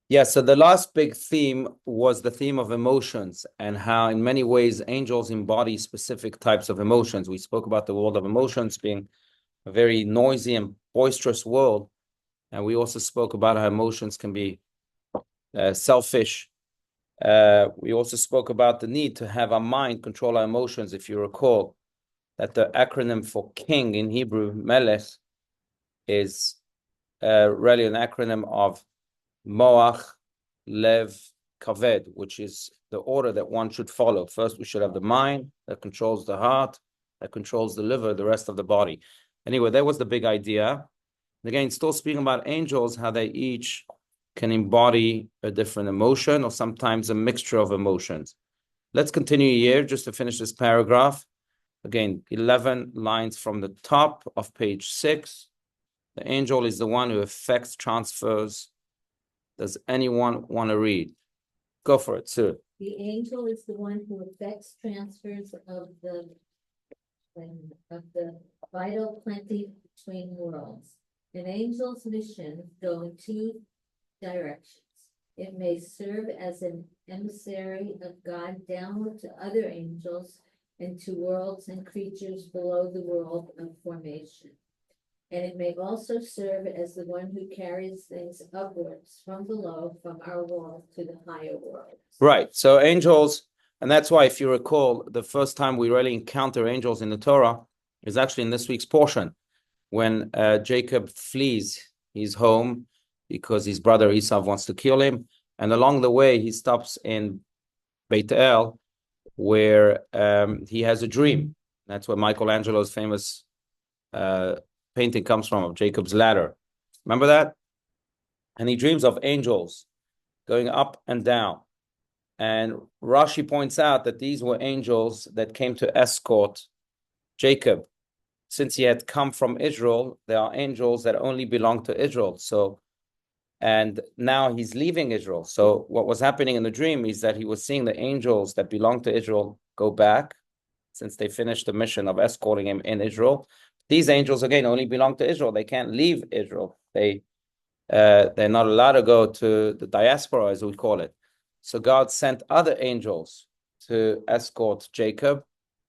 Yeah, so the last big theme was the theme of emotions and how in many ways angels embody specific types of emotions. We spoke about the world of emotions being a very noisy and boisterous world. And we also spoke about how emotions can be selfish. We also spoke about the need to have our mind control our emotions. If you recall that the acronym for king in Hebrew, melech, is really an acronym of moach, lev, kaved, which is the order that one should follow. First, we should have the mind that controls the heart, that controls the liver, the rest of the body. Anyway, that was the big idea. Again, still speaking about angels, how they each can embody a different emotion or sometimes a mixture of emotions. Let's continue here just to finish this paragraph. Again, 11 lines from the top of page 6. The angel is the one who affects transfers. Does anyone want to read? Go for it, sir. The angel is the one who affects transfers of the vital plenty between worlds. An angel's mission go in two directions. It may serve as an emissary of God downward to other angels and to worlds and creatures below the world of formation. And it may also serve as the one who carries things upwards from below, from our world to the higher world. Right. So angels, and that's why, if you recall, the first time we really encounter angels in the Torah is actually in this week's portion, when Jacob flees his home because his brother Esau wants to kill him. And along the way, he stops in Beit El, where he has a dream. That's where Michelangelo's famous painting comes from, of Jacob's ladder. Remember that? And he dreams of angels going up and down. And Rashi points out that these were angels that came to escort Jacob. Since he had come from Israel, there are angels that only belong to Israel. So, and now he's leaving Israel. So what was happening in the dream is that he was seeing the angels that belong to Israel go back, since they finished the mission of escorting him in Israel. These angels, again, only belong to Israel. They can't leave Israel. They're not allowed to go to the diaspora, as we call it. So God sent other angels to escort Jacob,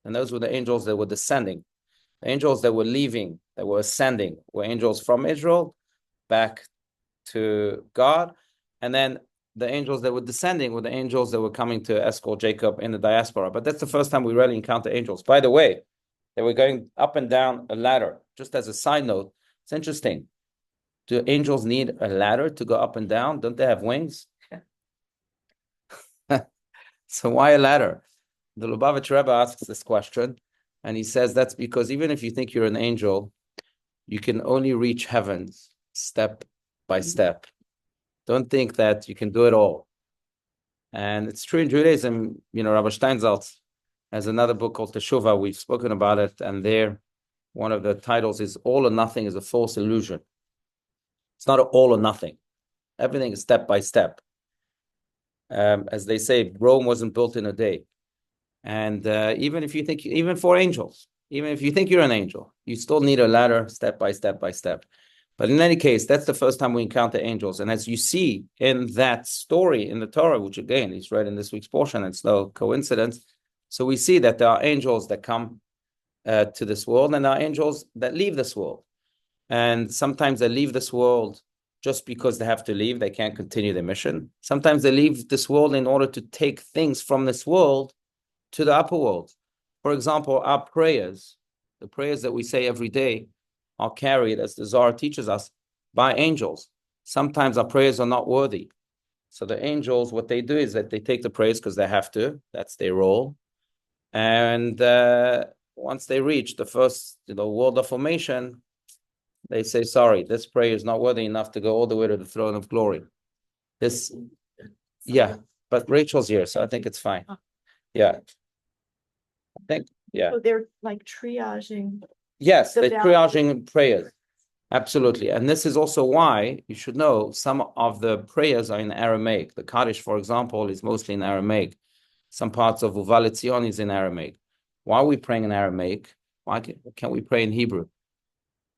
and those were the angels that were descending. The angels that were leaving, that were ascending, were angels from Israel back to God. And then the angels that were descending were the angels that were coming to escort Jacob in the diaspora. But that's the first time we really encounter angels. By the way, they were going up and down a ladder. Just as a side note, it's interesting. Do angels need a ladder to go up and down? Don't they have wings? So why a ladder? The Lubavitch Rebbe asks this question, and he says that's because even if you think you're an angel, you can only reach heavens step by step. Don't think that you can do it all. And it's true in Judaism. Rabbi Steinsaltz has another book called Teshuvah. We've spoken about it, and there, one of the titles is "All or Nothing is a False Illusion." It's not all or nothing. Everything is step by step. As they say, Rome wasn't built in a day. And even for angels, even if you think you're an angel, you still need a ladder step by step by step. But in any case, that's the first time we encounter angels. And as you see in that story in the Torah, which again is read in this week's portion, it's no coincidence. So we see that there are angels that come to this world, and there are angels that leave this world. And sometimes they leave this world just because they have to leave. They can't continue their mission. Sometimes they leave this world in order to take things from this world to the upper world. For example, our prayers, the prayers that we say every day, are carried, as the Zohar teaches us, by angels. Sometimes our prayers are not worthy. So the angels, what they do is that they take the prayers because they have to. That's their role. And once they reach the first world of formation, they say, sorry, this prayer is not worthy enough to go all the way to the throne of glory. But Rachel's here, so I think it's fine. Yeah. So they're like triaging. Yes, they're triaging prayers. Absolutely. And this is also why you should know some of the prayers are in Aramaic. The Kaddish, for example, is mostly in Aramaic. Some parts of Uva Letzion is in Aramaic. Why are we praying in Aramaic? Why can't we pray in Hebrew?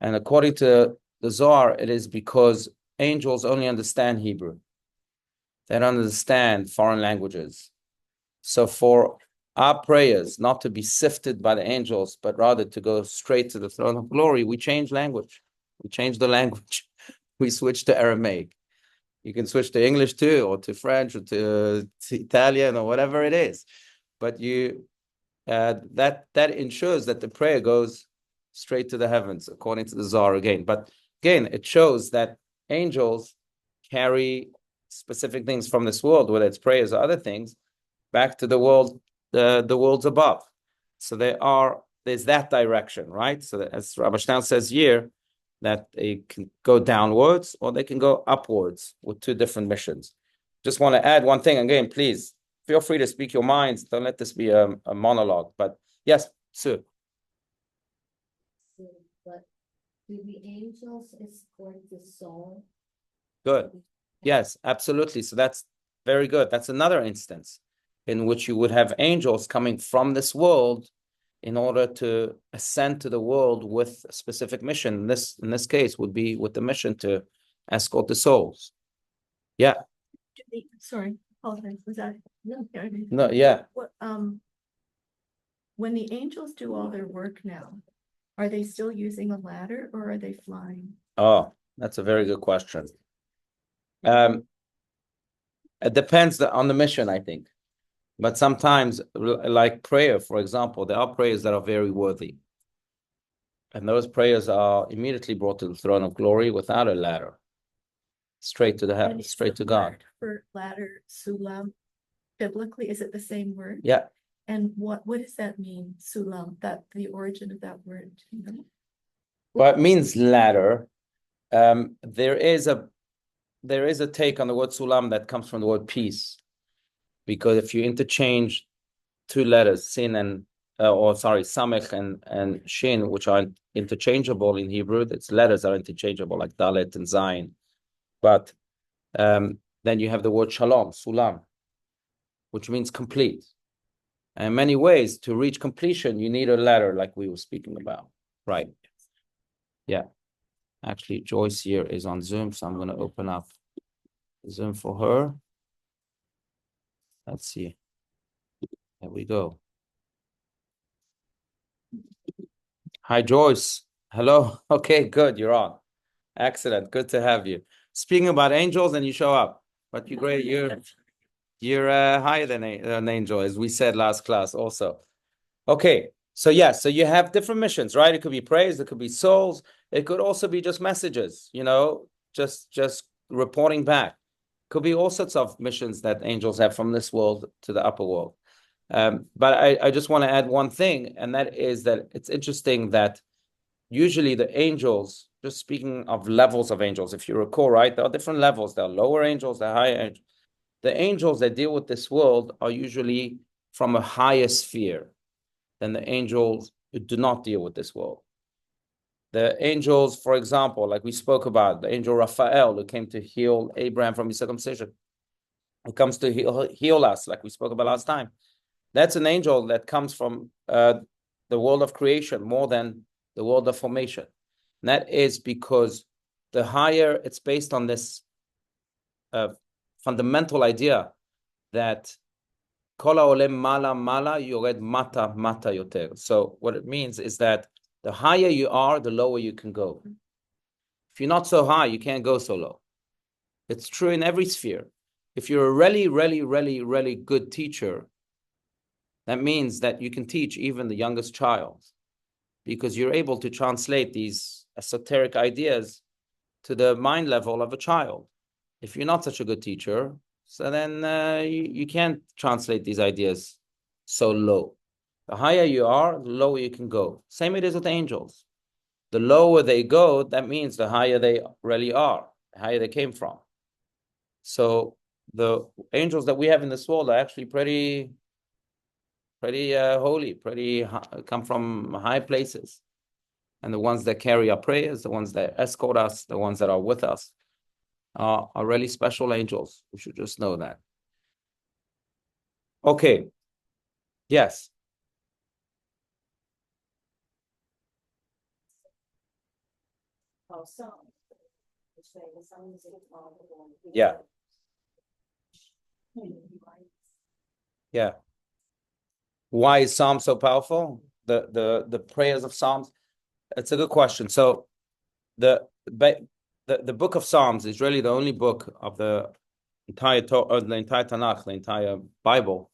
And according to the Zohar, it is because angels only understand Hebrew. They don't understand foreign languages. So for our prayers not to be sifted by the angels, but rather to go straight to the throne of glory, we change language. We change the language. We switch to Aramaic. You can switch to English too, or to French, or to Italian, or whatever it is. But that ensures that the prayer goes straight to the heavens, according to the Zohar again. But again, it shows that angels carry specific things from this world, whether it's prayers or other things, back to the world, the worlds above. So there's that direction, right? So that, as Rabbi Steinsaltz says here, that they can go downwards or they can go upwards with two different missions. Just want to add one thing again, please. Feel free to speak your minds. Don't let this be a monologue. But yes, Sue. But do the angels escort the soul? Good. Yes, absolutely. So that's very good. That's another instance in which you would have angels coming from this world in order to ascend to the world with a specific mission. This, in this case, would be with the mission to escort the souls. Yeah. Sorry, apologize. Was that? No, yeah. What, when the angels do all their work now, are they still using a ladder or are they flying? Oh, that's a very good question. It depends on the mission, I think. But sometimes, like prayer, for example, there are prayers that are very worthy. And those prayers are immediately brought to the throne of glory without a ladder. Straight to the heaven, straight to God. For ladder, sulam, biblically, is it the same word? Yeah. And what does that mean, sulam, that the origin of that word? Well, it means ladder. There is a take on the word sulam that comes from the word peace. Because if you interchange two letters, sin and samech and shin, which are interchangeable in Hebrew, its letters are interchangeable, like dalet and zayin. But then you have the word shalom, sulam, which means complete. And in many ways, to reach completion, you need a ladder, like we were speaking about. Right. Yeah. Actually, Joyce here is on Zoom, so I'm going to open up Zoom for her. Let's see. There we go. Hi, Joyce. Hello. Okay, good. You're on. Excellent. Good to have you. Speaking about angels, and you show up. But you're great. You're higher than an angel, as we said last class also. Okay. So yes, so you have different missions, right? It could be praise, it could be souls, it could also be just messages, just reporting back. Could be all sorts of missions that angels have from this world to the upper world. But I just want to add one thing, and that is that it's interesting that usually the angels, just speaking of levels of angels, if you recall, right, there are different levels. There are lower angels, there are higher angels. The angels that deal with this world are usually from a higher sphere than the angels who do not deal with this world. The angels, for example, like we spoke about, the angel Raphael, who came to heal Abraham from his circumcision, who comes to heal us, like we spoke about last time. That's an angel that comes from the world of creation more than the world of formation. And that is because the higher, it's based on this fundamental idea that Kol ha'oleh mala mala yored mata mata yoter. So what it means is that the higher you are, the lower you can go. If you're not so high, you can't go so low. It's true in every sphere. If you're a really, really, really, really good teacher, that means that you can teach even the youngest child because you're able to translate these esoteric ideas to the mind level of a child. If you're not such a good teacher, so then you can't translate these ideas so low. The higher you are, the lower you can go. Same it is with angels. The lower they go, that means the higher they really are, the higher they came from. So the angels that we have in this world are actually pretty holy, come from high places. And the ones that carry our prayers, the ones that escort us, the ones that are with us, are really special angels. We should just know that. Okay. Yes. Yeah. Yeah. Why is Psalm so powerful? The prayers of Psalms. It's a good question. So the book of Psalms is really the only book of the entire Tanakh, the entire Bible,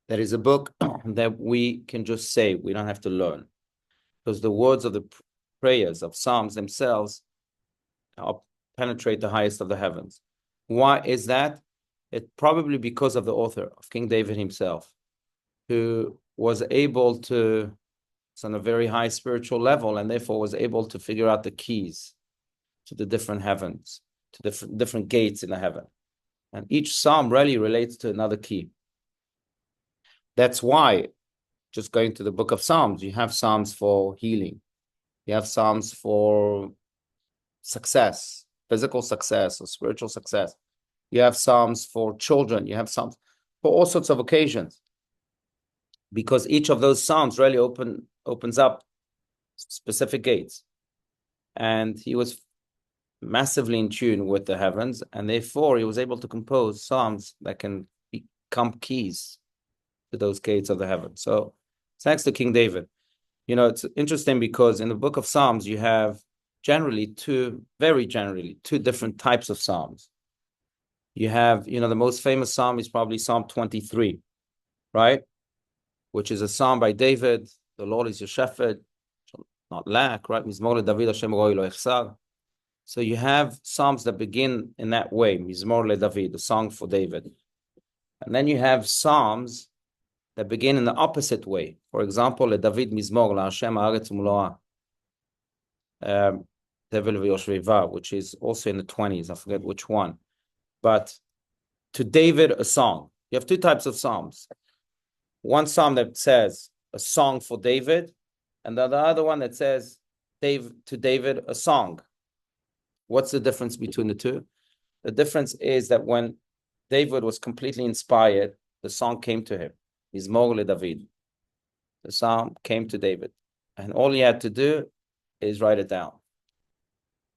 that is a book that we can just say, we don't have to learn, because the words of the prayers of Psalms themselves penetrate the highest of the heavens. Why is that? It's probably because of the author, of King David himself, who was able to, it's on a very high spiritual level, and therefore was able to figure out the keys to the different heavens, to different gates in the heaven. And each psalm really relates to another key. That's why, just going to the book of Psalms, you have Psalms for healing. You have Psalms for success, physical success or spiritual success. You have Psalms for children. You have Psalms for all sorts of occasions. Because each of those Psalms really opens up specific gates. And he was massively in tune with the heavens, and therefore he was able to compose Psalms that can become keys to those gates of the heavens. So thanks to King David. It's interesting because in the book of Psalms, you have very generally, two different types of Psalms. You have, the most famous Psalm is probably Psalm 23, right? Which is a Psalm by David. The Lord is your shepherd, shall not lack, right? Mizmor leDavid, Hashem roi lo yechsar. So you have Psalms that begin in that way, Mizmor leDavid, the song for David. And then you have Psalms that begin in the opposite way. For example, leDavid Mizmor laHashem haaretz u'mloa, Tevel v'yoshveva, which is also in the 20s. I forget which one. But to David, a song. You have two types of Psalms. One Psalm that says a song for David, and the other one that says to David, a song. What's the difference between the two? The difference is that when David was completely inspired, the song came to him. Mizmor leDavid. The psalm came to David. And all he had to do is write it down.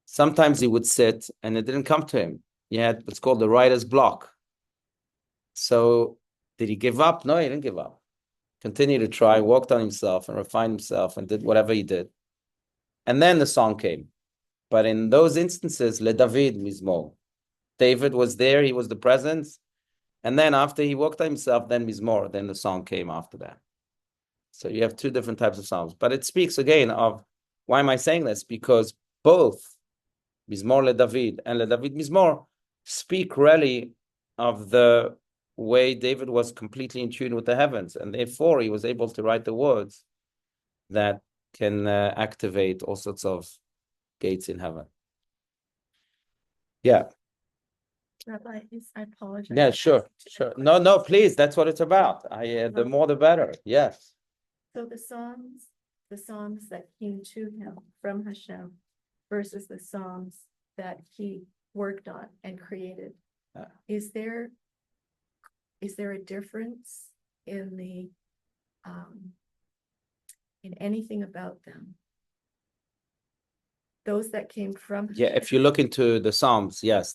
Sometimes he would sit and it didn't come to him. He had what's called the writer's block. So did he give up? No, he didn't give up. Continued to try, worked on himself and refined himself and did whatever he did. And then the song came. But in those instances, leDavid Mizmor. David was there, he was the presence. And then after he worked on himself, then Mizmor, then the song came after that. So you have two different types of psalms. But it speaks again of, why am I saying this? Because both Mizmor leDavid and leDavid Mizmor speak really of the way David was completely in tune with the heavens. And therefore he was able to write the words that can activate all sorts of gates in heaven. Yeah. Rabbi, I apologize. Yeah, sure. No, please. That's what it's about. The more, the better. Yes. So the Psalms that came to him from Hashem versus the Psalms that he worked on and created. Is there a difference in in anything about them? Those that came from Hashem? Yeah, if you look into the Psalms, yes,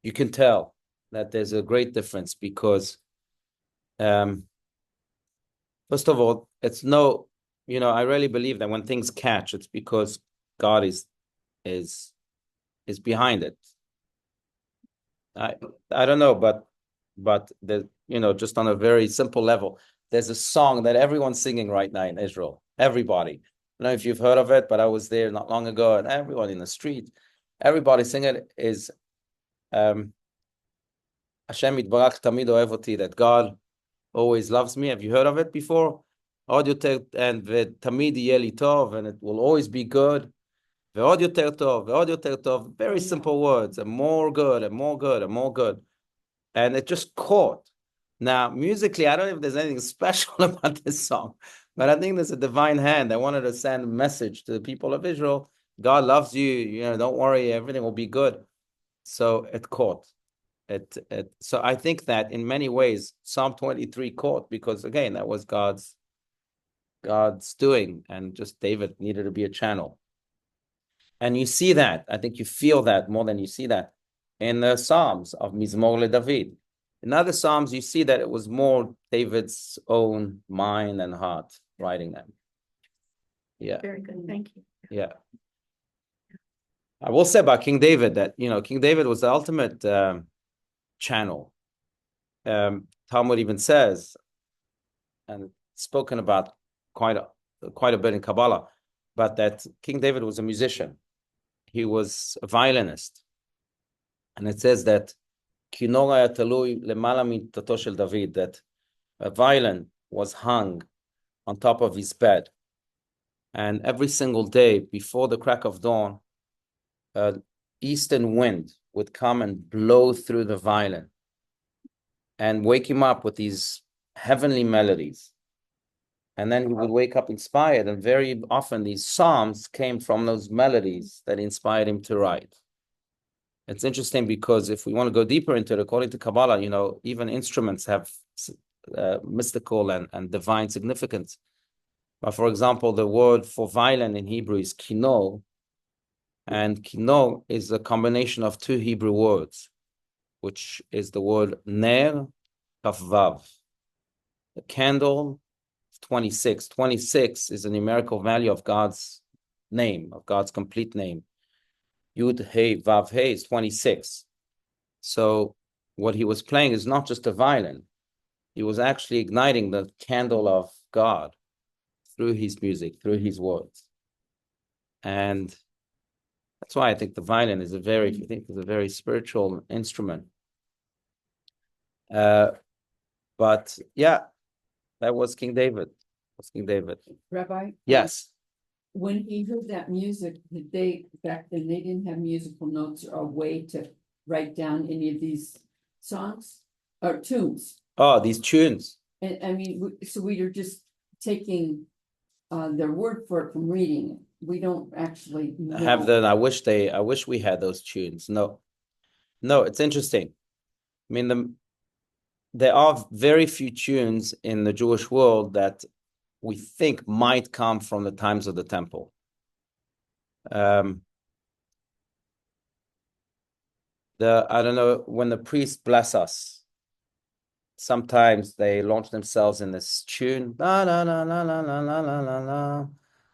you can tell that there's a great difference because, first of all, I really believe that when things catch, it's because God is behind it. I don't know, but just on a very simple level, there's a song that everyone's singing right now in Israel. Everybody. I don't know if you've heard of it, but I was there not long ago, and everyone in the street, everybody singing it is Hashem Yitbarach Tamid Ohev Oti, that God always loves me. Have you heard of it before? And Tamid Yeh Li Tov, and it will always be good. Ve'od yoter tov, ve'od yoter tov. Very simple words, and more good, and more good, and more good. And it just caught. Now, musically, I don't know if there's anything special about this song, but I think there's a divine hand that wanted to send a message to the people of Israel. God loves you. Don't worry, everything will be good. So it caught. So I think that in many ways, Psalm 23 caught because again, that was God's doing, and just David needed to be a channel. And you see that. I think you feel that more than you see that. in the Psalms of Mizmor LeDavid. In other Psalms, you see that it was more David's own mind and heart writing them. Yeah. Very good, thank you. Yeah. I will say about King David that, King David was the ultimate channel. Talmud even says, and spoken about quite a bit in Kabbalah, but that King David was a musician. He was a violinist. And it says that that a violin was hung on top of his bed. And every single day before the crack of dawn, an eastern wind would come and blow through the violin and wake him up with these heavenly melodies. And then he would wake up inspired. And very often these psalms came from those melodies that inspired him to write. It's interesting because if we want to go deeper into it, according to Kabbalah, even instruments have mystical and divine significance. But for example, the word for violin in Hebrew is kino, and kino is a combination of two Hebrew words, which is the word ner kafvav. The candle, 26. 26 is a numerical value of God's name, of God's complete name. Yud Hey Vav Hey is 26. So what he was playing is not just a violin. He was actually igniting the candle of God through his music, through his words. And that's why I think the violin is a very spiritual instrument. But yeah, that was King David. Rabbi? Yes. When he heard that music, back then, they didn't have musical notes or a way to write down any of these songs or tunes. Oh, these tunes. And I mean, so we are just taking their word for it from reading it. We don't actually know. I wish we had those tunes. No, it's interesting. I mean, there are very few tunes in the Jewish world that we think might come from the times of the temple. I don't know, when the priests bless us, sometimes they launch themselves in this tune, la la la la la la la la la la.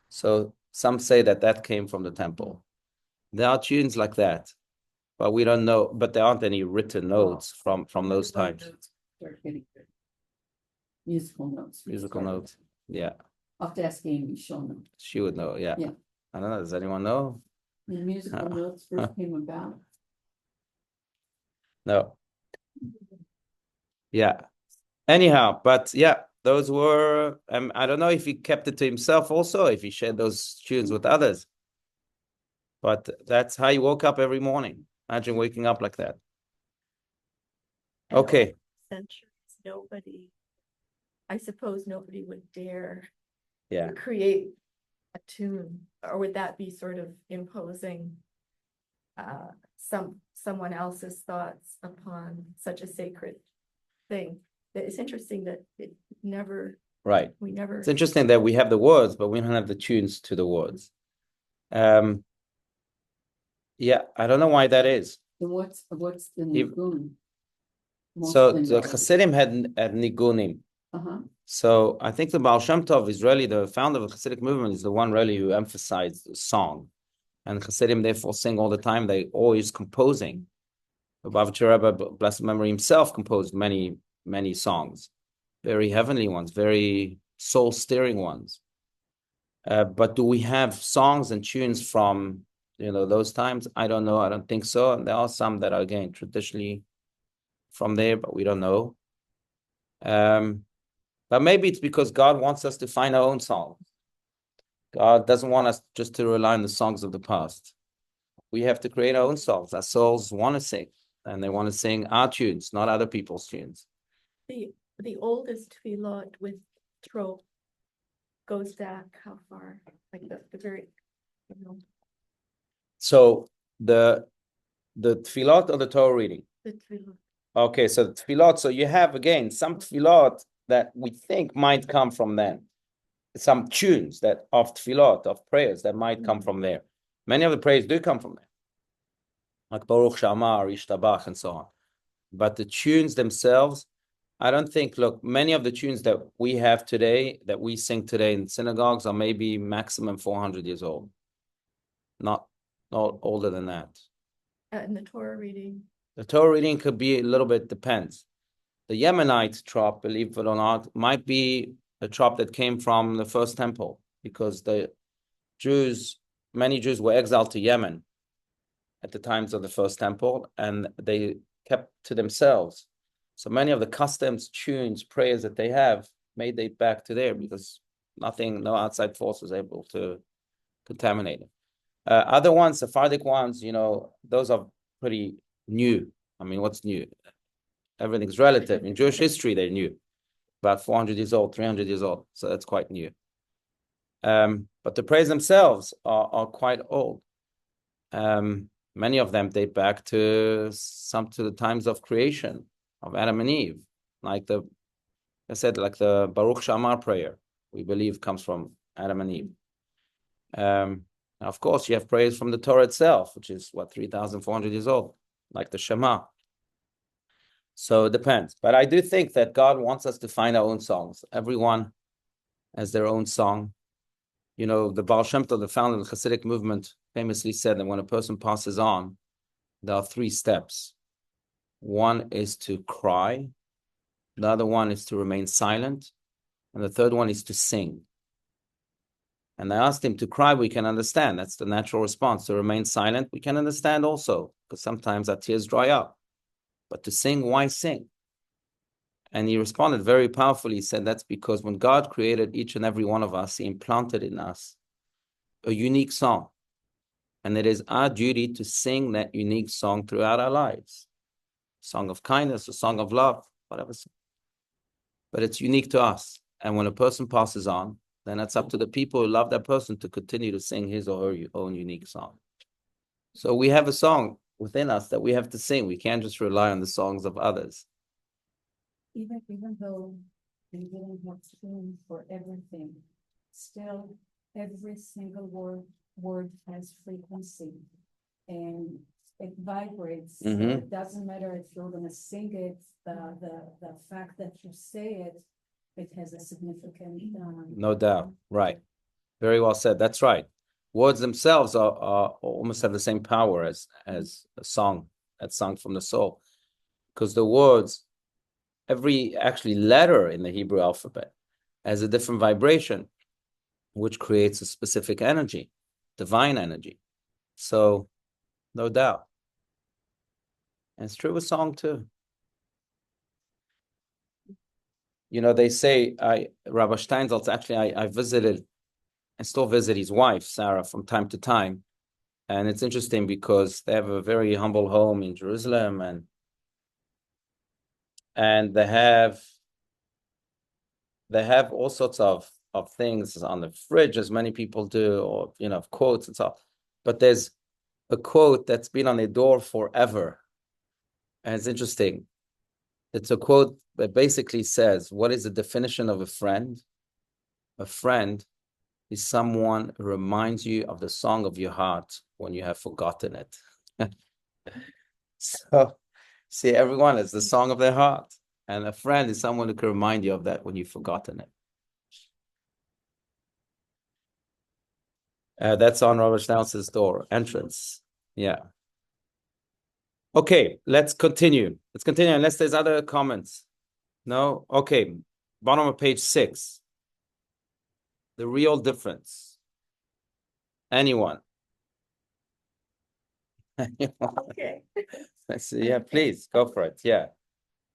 So some say that came from the temple. There are tunes like that, but we don't know. But there aren't any written notes from those times. Musical notes. Yeah. I'll have to ask Amy, she'll know. She would know, yeah. Yeah. I don't know, does anyone know? The musical notes first came about. No. Yeah. Anyhow, but yeah, those were, I don't know if he kept it to himself also, if he shared those tunes with others. But that's how he woke up every morning. Imagine waking up like that. And Okay. Centuries, I suppose nobody would dare Yeah. create a tune, or would that be sort of imposing someone else's thoughts upon such a sacred thing? It's interesting that it never. Right. We never. It's interesting that we have the words, but we don't have the tunes to the words. Yeah, I don't know why that is. So what's the nigun? So the Hasidim had nigunim. So I think the Baal Shem Tov is really the founder of the Hasidic movement, is the one really who emphasized song. And Hasidim therefore sing all the time. They always composing. The Bavitcher Rebbe, blessed memory, himself composed many, many songs. Very heavenly ones, very soul-stirring ones. But do we have songs and tunes from, those times? I don't know. I don't think so. And there are some that are, again, traditionally from there, but we don't know. But maybe it's because God wants us to find our own songs. God doesn't want us just to rely on the songs of the past. We have to create our own songs. Our souls want to sing, and they want to sing our tunes, not other people's tunes. The oldest tefillot with trope goes back how far? Like the very, So the tefillot or the Torah reading? The tefillot. Okay, so the tefillot. So you have, again, some tefillot that we think might come from then. Some tunes of tefillot, of prayers that might come from there. Many of the prayers do come from there. like Baruch Shamar, Ishtabach, and so on. But the tunes themselves, I don't think, look, many of the tunes that we have today, that we sing today in synagogues, are maybe maximum 400 years old. Not older than that. In the Torah reading. The Torah reading could be a little bit, depends. The Yemenite trop, believe it or not, might be a trop that came from the first temple, because the Jews, many Jews were exiled to Yemen at the times of the first temple, and they kept to themselves. So many of the customs, tunes, prayers that they have may date back to there, because no outside force was able to contaminate it. Other ones, Sephardic ones, those are pretty new. I mean, what's new? Everything's relative. In Jewish history, they're new. About 400 years old, 300 years old. So that's quite new. But the prayers themselves are quite old. Many of them date back to the times of creation, of Adam and Eve. Like the Baruch Shamar prayer, we believe comes from Adam and Eve. Of course, you have prayers from the Torah itself, which is 3,400 years old, like the Shema. So it depends. But I do think that God wants us to find our own songs. Everyone has their own song. The Baal Shem Tov, the founder of the Hasidic movement, famously said that when a person passes on, there are 3 steps. One is to cry. The other one is to remain silent. And the third one is to sing. And I asked him, to cry, we can understand. That's the natural response. To remain silent, we can understand also, because sometimes our tears dry up. But to sing, why sing? And he responded very powerfully. He said, that's because when God created each and every one of us, he implanted in us a unique song. And it is our duty to sing that unique song throughout our lives. A song of kindness, a song of love, whatever. But it's unique to us. And when a person passes on, then it's up to the people who love that person to continue to sing his or her own unique song. So we have a song within us that we have to sing. We can't just rely on the songs of others. Even though they didn't have tune for everything, still every single word has frequency, and it vibrates. So it doesn't matter if you're going to sing it. The fact that you say it has a significant. No doubt, right? Very well said. That's right. Words themselves are almost have the same power as a song that's sung from the soul, because the words, every actually letter in the Hebrew alphabet has a different vibration, which creates a specific energy, divine energy. So, no doubt. And it's true with song too. They say, Rabbi Steinsaltz, actually, I visited, and still visit his wife, Sarah, from time to time. And it's interesting because they have a very humble home in Jerusalem, and they have all sorts of things on the fridge, as many people do, or quotes and stuff. But there's a quote that's been on their door forever, and it's interesting. It's a quote that basically says, "What is the definition of a friend? A friend is someone who reminds you of the song of your heart when you have forgotten it." So, see, everyone is the song of their heart. And a friend is someone who can remind you of that when you've forgotten it. That's on Rabbi Schnauz's door entrance. Yeah. Okay, let's continue. Unless there's other comments. No? Okay. Bottom of page 6. The real difference. Anyone? Okay. Yeah, please go for it. Yeah.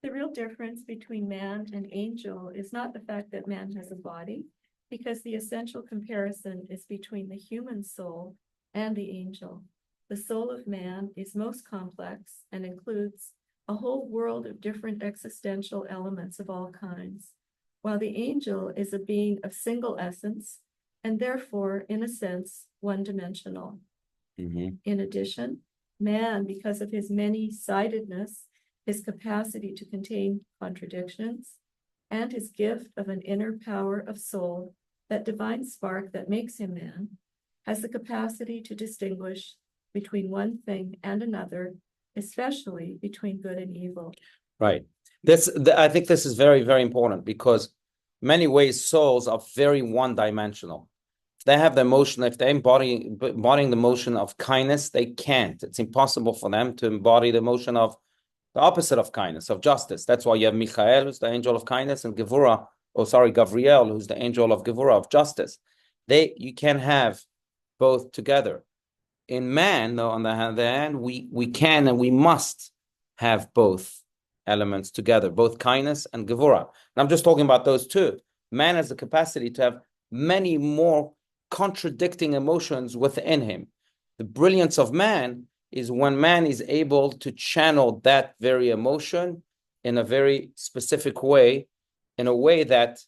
The real difference between man and angel is not the fact that man has a body, because the essential comparison is between the human soul and the angel. The soul of man is most complex and includes a whole world of different existential elements of all kinds, while the angel is a being of single essence and therefore, in a sense, one-dimensional. In addition, man, because of his many-sidedness, his capacity to contain contradictions, and his gift of an inner power of soul, that divine spark that makes him man, has the capacity to distinguish between one thing and another, especially between good and evil. Right. I think this is very, very important because many ways souls are very one-dimensional. If they have the emotion, if they're embodying the emotion of kindness, they can't. It's impossible for them to embody the emotion of the opposite of kindness, of justice. That's why you have Michael, who's the angel of kindness, and Gavriel, who's the angel of Gevurah, of justice. You can have both together. In man, though, on the other hand, we can and we must have both elements together, both kindness and Gevurah. And I'm just talking about those two. Man has the capacity to have many more contradicting emotions within him. The brilliance of man is when man is able to channel that very emotion in a very specific way, in a way that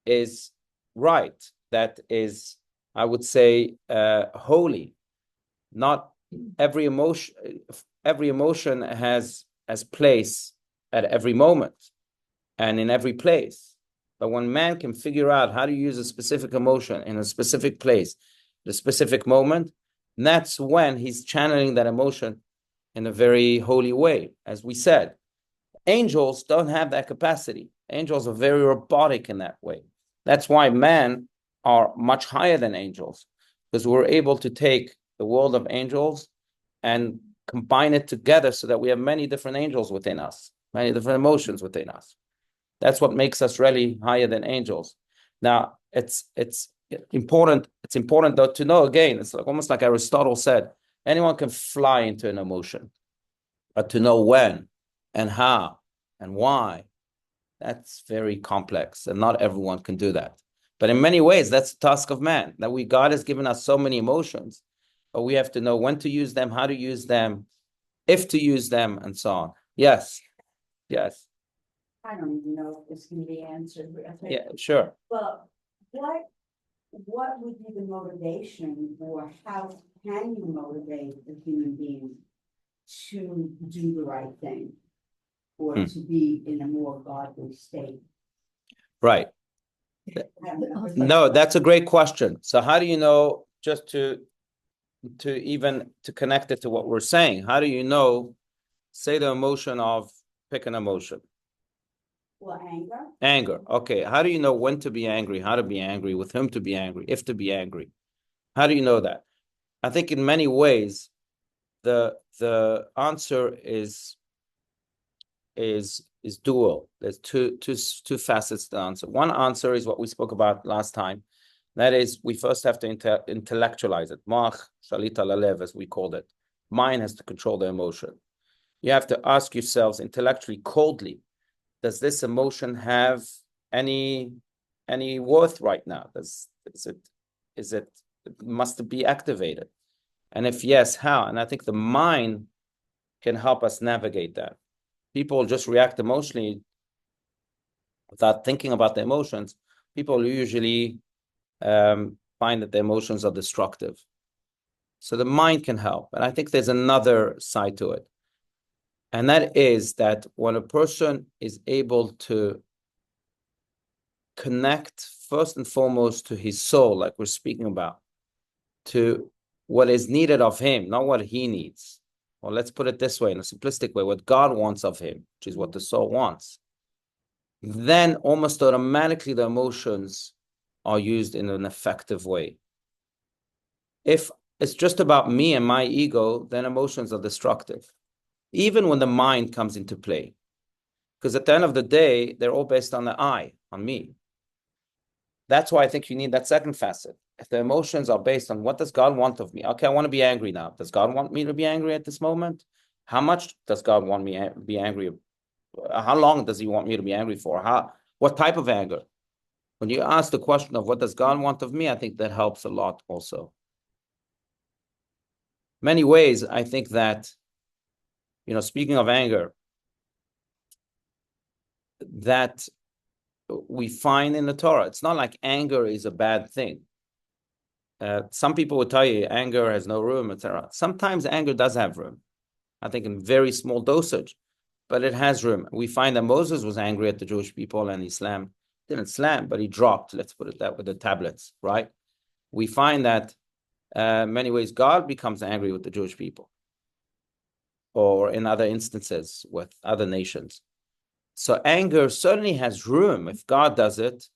is right, that is, I would say, holy. Not every emotion has place at every moment and in every place. But when man can figure out how to use a specific emotion in a specific place, the specific moment, that's when he's channeling that emotion in a very holy way. As we said, angels don't have that capacity. Angels are very robotic in that way. That's why men are much higher than angels, because we're able to take the world of angels and combine it together so that we have many different angels within us, many different emotions within us. That's what makes us really higher than angels. Now, it's important. It's important though to know, again, it's like almost like Aristotle said, anyone can fly into an emotion, but to know when and how and why, that's very complex, and not everyone can do that. But in many ways, that's the task of man, that God has given us so many emotions, but we have to know when to use them, how to use them, if to use them, and so on. Yes. I don't even know if this can be answered. Yeah, sure. But what would be the motivation, or how can you motivate a human being to do the right thing, or to be in a more godly state? Right. No, that's a great question. So how do you know, just to connect it to what we're saying, how do you know, say the emotion of, pick an emotion. Well, anger. Anger. Okay. How do you know when to be angry, how to be angry, with whom to be angry, if to be angry? How do you know that? I think in many ways, the answer is dual. There's two facets to the answer. One answer is what we spoke about last time. That is, we first have to intellectualize it. Mach shalita lalev, as we called it. Mind has to control the emotion. You have to ask yourselves intellectually, coldly, does this emotion have any worth right now? Must it be activated? And if yes, how? And I think the mind can help us navigate that. People just react emotionally without thinking about the emotions. People usually find that the emotions are destructive. So the mind can help. And I think there's another side to it. And that is that when a person is able to connect first and foremost to his soul, like we're speaking about, to what is needed of him, not what he needs. Or let's put it this way, in a simplistic way, what God wants of him, which is what the soul wants. Then almost automatically the emotions are used in an effective way. If it's just about me and my ego, then emotions are destructive, even when the mind comes into play. Because at the end of the day, they're all based on the I, on me. That's why I think you need that second facet. If the emotions are based on what does God want of me? Okay, I want to be angry now. Does God want me to be angry at this moment? How much does God want me to be angry? How long does he want me to be angry for? What type of anger? When you ask the question of what does God want of me, I think that helps a lot also. Many ways, I think that, speaking of anger, that we find in the Torah, it's not like anger is a bad thing. Some people will tell you anger has no room, etc. Sometimes anger does have room. I think in very small dosage, but it has room. We find that Moses was angry at the Jewish people and he didn't slam, but he dropped, let's put it that way, the tablets, right? We find that many ways, God becomes angry with the Jewish people, or in other instances with other nations. So anger certainly has room. If God does it,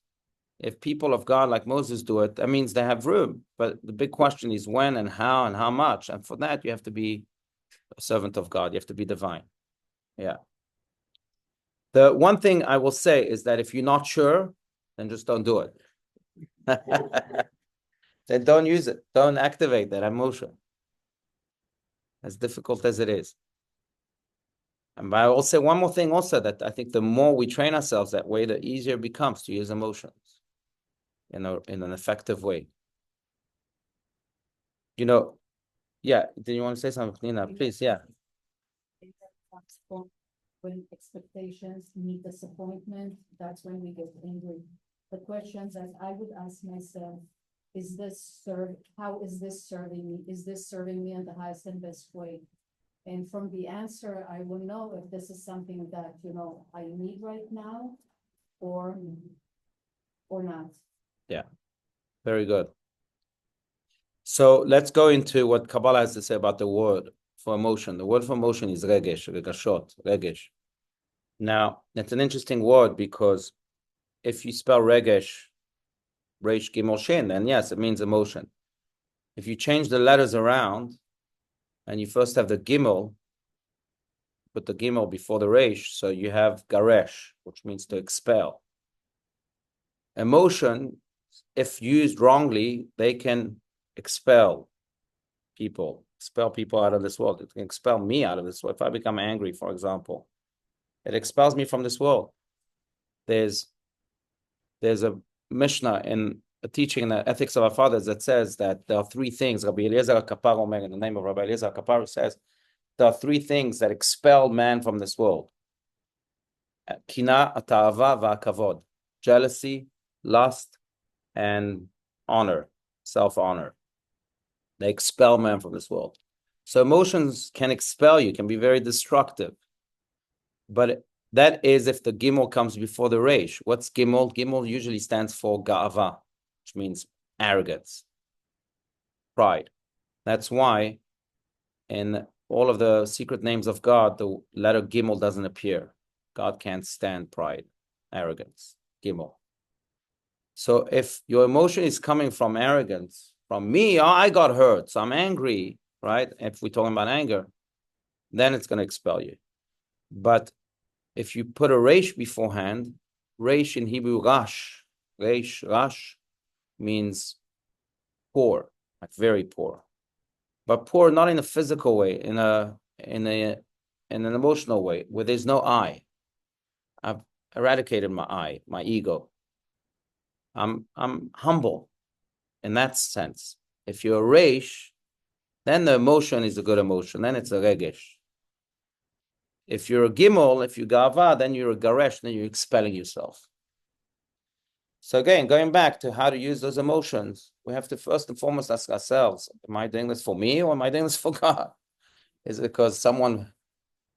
if people of God like Moses do it, that means they have room. But the big question is when and how much. And for that, you have to be a servant of God. You have to be divine. Yeah. The one thing I will say is that if you're not sure, then just don't do it. Then don't use it. Don't activate that emotion, as difficult as it is. And I will say one more thing also, that I think the more we train ourselves that way, the easier it becomes to use emotions in an effective way. Yeah, do you want to say something, Nina? Please, yeah. When expectations meet disappointment, that's when we get angry. The questions that I would ask myself, how is this serving me? Is this serving me in the highest and best way? And from the answer, I will know if this is something that, I need right now or not. Yeah, very good. So let's go into what Kabbalah has to say about the word for emotion. The word for emotion is regesh, regashot, regesh. Now, it's an interesting word because if you spell regesh, reish gimel shin, then yes, it means emotion. If you change the letters around and you first have the gimel, put the gimel before the reish, so you have garesh, which means to expel. Emotion, if used wrongly, they can expel people out of this world. It can expel me out of this world. If I become angry, for example, it expels me from this world. There's a Mishnah in a teaching in the Ethics of Our Fathers that says that there are three things. Rabbi Eliezer Kapar Omer, in the name of Rabbi Eliezer Kapar, says there are three things that expel man from this world: kina, ata'ava, va'kavod, jealousy, lust, and honor, self-honor. They expel man from this world. So emotions can expel you, can be very destructive. But that is if the gimel comes before the reish. What's gimel? Gimel usually stands for ga'ava, which means arrogance, pride. That's why in all of the secret names of God, the letter gimel doesn't appear. God can't stand pride, arrogance, gimel. So if your emotion is coming from arrogance, from me, I got hurt, so I'm angry, right? If we're talking about anger, then it's going to expel you. But if you put a reish beforehand, reish in Hebrew, rash means poor, like very poor. But poor not in a physical way, in an emotional way, where there's no I. I've eradicated my I, my ego. I'm humble in that sense. If you're a reish, then the emotion is a good emotion. Then it's a regesh. If you're a gimel, if you're gava, then you're a garesh, then you're expelling yourself. So again, going back to how to use those emotions, we have to first and foremost ask ourselves, am I doing this for me or am I doing this for God? Is it because someone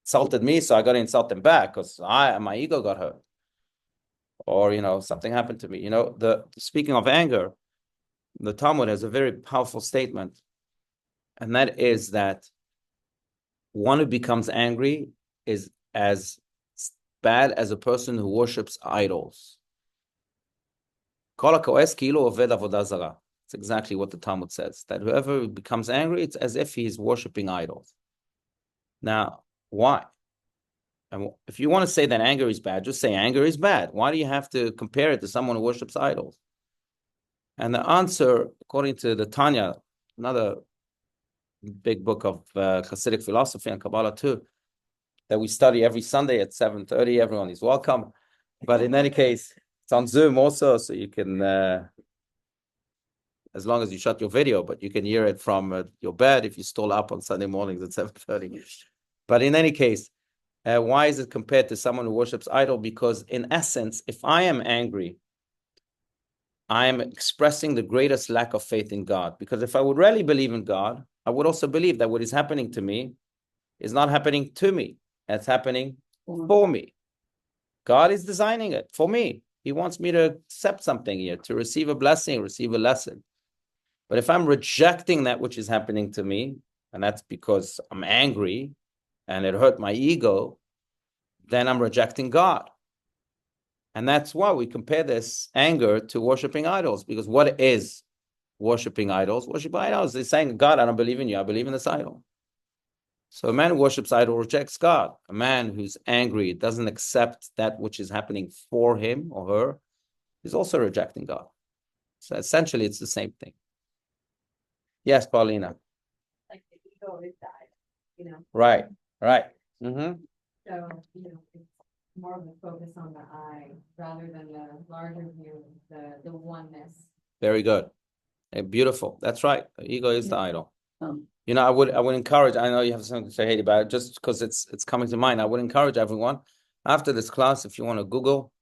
insulted me, so I got to insult them back because my ego got hurt? Or, something happened to me. Speaking of anger, the Talmud has a very powerful statement, and that is that one who becomes angry is as bad as a person who worships idols. It's exactly what the Talmud says, that whoever becomes angry, it's as if he's worshipping idols. Now, why? And if you want to say that anger is bad, just say anger is bad. Why do you have to compare it to someone who worships idols? And the answer, according to the Tanya, another big book of Hasidic philosophy and Kabbalah too, that we study every Sunday at 7:30. Everyone is welcome. But in any case, it's on Zoom also, so you can, as long as you shut your video, but you can hear it from your bed if you're still up on Sunday mornings at 7:30. But in any case, why is it compared to someone who worships idol? Because in essence, if I am angry, I am expressing the greatest lack of faith in God. Because if I would really believe in God, I would also believe that what is happening to me is not happening to me. It's happening for me. God is designing it for me. He wants me to accept something here, to receive a blessing, receive a lesson. But if I'm rejecting that which is happening to me, and that's because I'm angry and it hurt my ego, then I'm rejecting God. And that's why we compare this anger to worshiping idols, because what is worshiping idols? Worshiping idols is saying, God, I don't believe in you, I believe in this idol. So a man who worships idol rejects God. A man who's angry, doesn't accept that which is happening for him or her, is also rejecting God. So essentially, it's the same thing. Yes, Paulina. Like the ego is that, Right. Mm-hmm. So, it's more of a focus on the I rather than the larger view, the oneness. Very good. Beautiful. That's right. The ego is the idol. Um, I would encourage, I know you have something to say, Heidi, but just because it's coming to mind, I would encourage everyone after this class, if you want to Google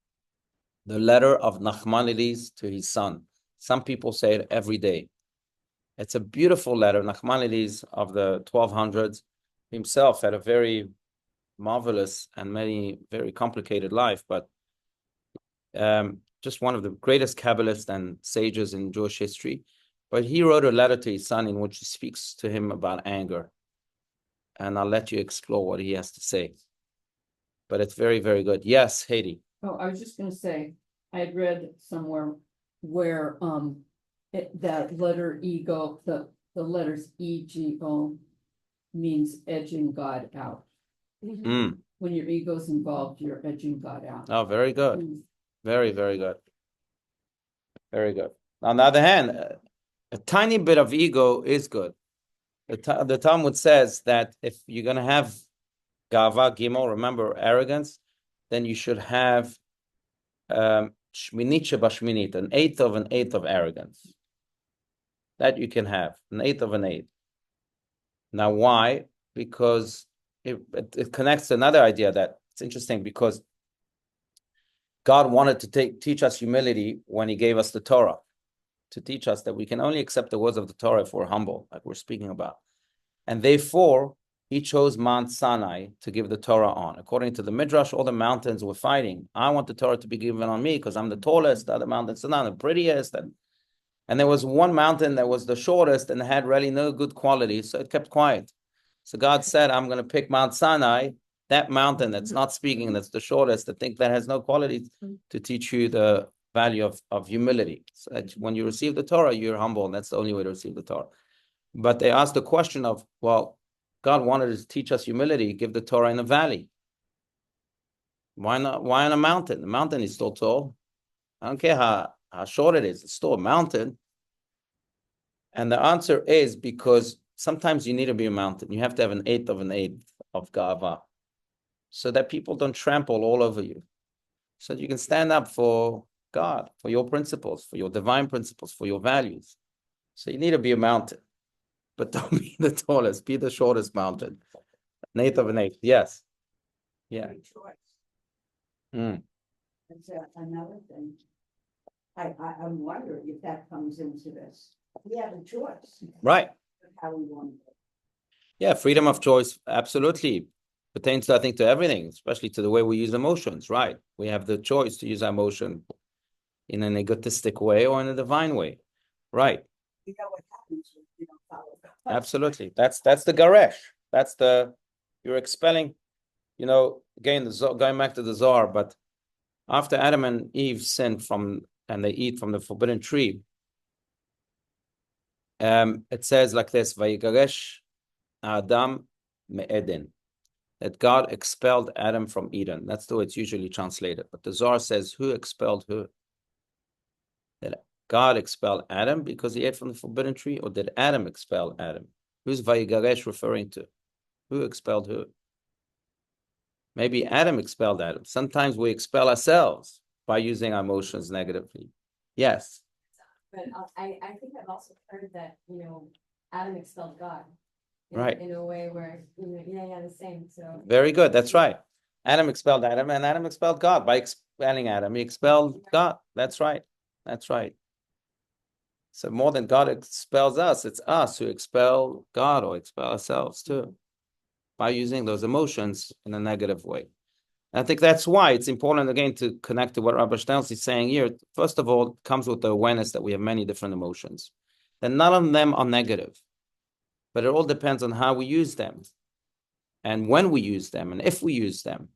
the letter of Nachmanides to his son. Some people say it every day. It's a beautiful letter. Nachmanides of the 1200s himself had a very marvelous and many very complicated life, but just one of the greatest Kabbalists and sages in Jewish history. But he wrote a letter to his son in which he speaks to him about anger. And I'll let you explore what he has to say. But it's very, very good. Yes, Haiti. Oh, I was just gonna say, I had read somewhere where that letter ego, the letters E-G-O means edging God out. Mm. When your ego's involved, you're edging God out. Oh, very good. Very, very good. Very good. On the other hand, a tiny bit of ego is good. The Talmud says that if you're going to have gava, gimel, remember arrogance, then you should have shminit shebashminit, an eighth of arrogance. That you can have, an eighth of an eighth. Now, why? Because it connects to another idea that it's interesting, because God wanted to teach us humility when he gave us the Torah, to teach us that we can only accept the words of the Torah if we're humble, like we're speaking about. And therefore, he chose Mount Sinai to give the Torah on. According to the Midrash, all the mountains were fighting. I want the Torah to be given on me because I'm the tallest. The other mountains are not the prettiest. And there was one mountain that was the shortest and had really no good qualities, so it kept quiet. So God said, I'm going to pick Mount Sinai, that mountain that's not speaking, that's the shortest, I think that has no qualities, to teach you the value of humility. So that when you receive the Torah, you're humble, and that's the only way to receive the Torah. But they asked the question of, well, God wanted to teach us humility, give the Torah in a valley. Why not? Why on a mountain? The mountain is still tall. I don't care how short it is. It's still a mountain. And the answer is because sometimes you need to be a mountain. You have to have an eighth of gava, so that people don't trample all over you. So that you can stand up for God, for your principles, for your divine principles, for your values. So you need to be a mountain. But don't be the tallest, be the shortest mountain. An eighth of an eighth. Yes. Yeah. Mm. That's another thing. I'm wondering if that comes into this. We have a choice. Right. Of how we want it. Yeah, freedom of choice absolutely pertains, I think, to everything, especially to the way we use emotions, right? We have the choice to use our emotion in an egotistic way or in a divine way, right? You know what happens when you don't follow God. Absolutely. That's the garesh. You're expelling, again, going back to the Zohar, but after Adam and Eve sinned and they eat from the forbidden tree, it says like this, Vayigaresh Adam me'eden, that God expelled Adam from Eden. That's the way it's usually translated. But the Zohar says, who expelled who? Did God expel Adam because he ate from the forbidden tree, or did Adam expel Adam? Who's Vayigaresh referring to? Who expelled who? Maybe Adam expelled Adam. Sometimes we expel ourselves by using our emotions negatively. Yes. But I think I've also heard that, Adam expelled God. Right. In a way where, the same. So Very good. That's right. Adam expelled Adam, and Adam expelled God. By expelling Adam, he expelled God. That's right. That's right. So more than God expels us, it's us who expel God or expel ourselves too, by using those emotions in a negative way. And I think that's why it's important, again, to connect to what Rabbi Steinsaltz is saying here. First of all, it comes with the awareness that we have many different emotions. then none of them are negative. But it all depends on how we use them, and when we use them, and if we use them.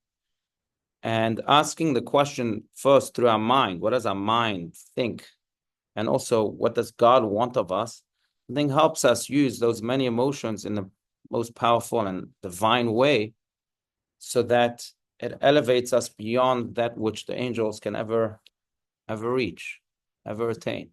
And asking the question first through our mind, what does our mind think? And also, what does God want of us? I think helps us use those many emotions in the most powerful and divine way, so that it elevates us beyond that which the angels can ever reach, ever attain.